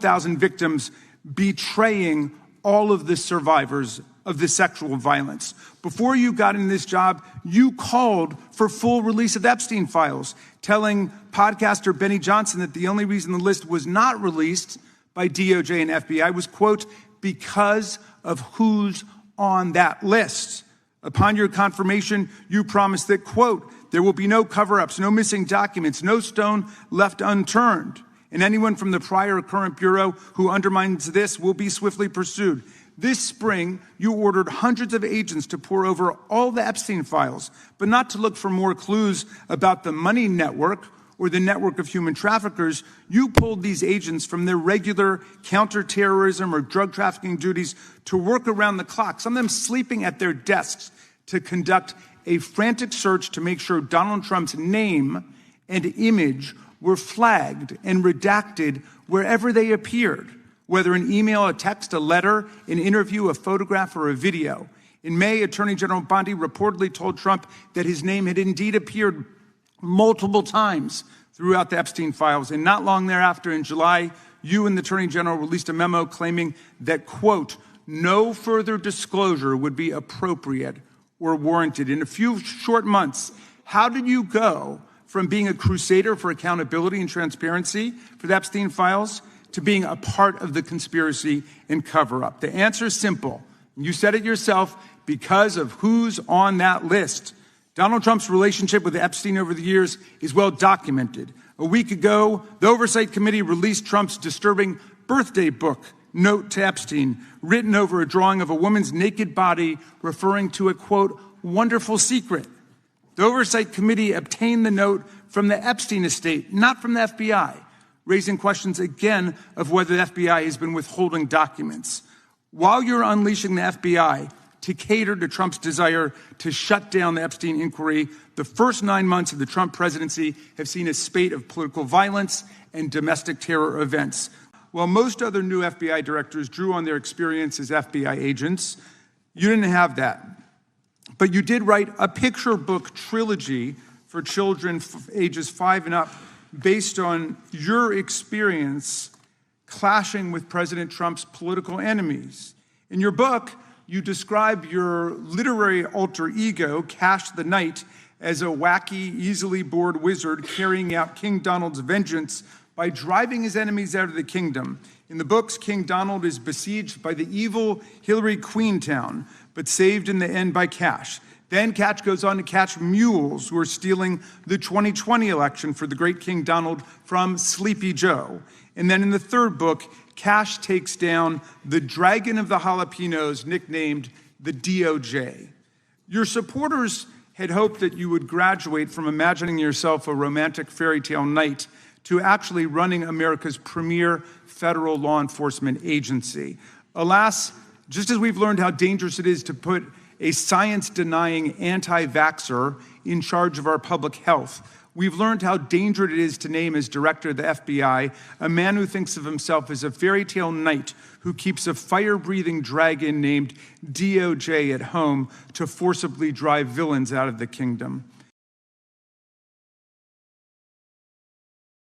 1,000 victims, betraying all of the survivors of the sexual violence. Before you got in this job, you called for full release of Epstein files, telling podcaster Benny Johnson that the only reason the list was not released by DOJ and FBI was, quote, because of who's on that list. Upon your confirmation, you promised that, quote, there will be no cover-ups, no missing documents, no stone left unturned. And anyone from the prior or current bureau who undermines this will be swiftly pursued. This spring, you ordered hundreds of agents to pore over all the Epstein files, but not to look for more clues about the money network or the network of human traffickers. You pulled these agents from their regular counterterrorism or drug trafficking duties to work around the clock, some of them sleeping at their desks, to conduct a frantic search to make sure Donald Trump's name and image were flagged and redacted wherever they appeared, whether an email, a text, a letter, an interview, a photograph, or a video. In May, Attorney General Bondi reportedly told Trump that his name had indeed appeared multiple times throughout the Epstein files. And not long thereafter, in July, you and the Attorney General released a memo claiming that, quote, no further disclosure would be appropriate or warranted. In a few short months, how did you go from being a crusader for accountability and transparency for the Epstein files to being a part of the conspiracy and cover-up? The answer is simple. You said it yourself, because of who's on that list. Donald Trump's relationship with Epstein over the years is well documented. A week ago, the Oversight Committee released Trump's disturbing birthday book, Note to Epstein, written over a drawing of a woman's naked body, referring to a, quote, wonderful secret. The Oversight Committee obtained the note from the Epstein estate, not from the FBI, raising questions again of whether the FBI has been withholding documents. While you're unleashing the FBI to cater to Trump's desire to shut down the Epstein inquiry, the first 9 months of the Trump presidency have seen a spate of political violence and domestic terror events. While most other new FBI directors drew on their experience as FBI agents, you didn't have that. But you did write a picture book trilogy for children ages 5 and up based on your experience clashing with President Trump's political enemies. In your book, you describe your literary alter ego, Kash the Knight, as a wacky, easily bored wizard carrying out King Donald's vengeance by driving his enemies out of the kingdom. In the books, King Donald is besieged by the evil Hillary Queentown, but saved in the end by Kash. Then Kash goes on to catch mules who are stealing the 2020 election for the great King Donald from Sleepy Joe. And then in the third book, Kash takes down the dragon of the jalapenos, nicknamed the DOJ. Your supporters had hoped that you would graduate from imagining yourself a romantic fairy tale knight to actually running America's premier federal law enforcement agency. Alas, just as we've learned how dangerous it is to put a science-denying anti-vaxxer in charge of our public health, we've learned how dangerous it is to name as director of the FBI a man who thinks of himself as a fairy tale knight who keeps a fire-breathing dragon named DOJ at home to forcibly drive villains out of the kingdom.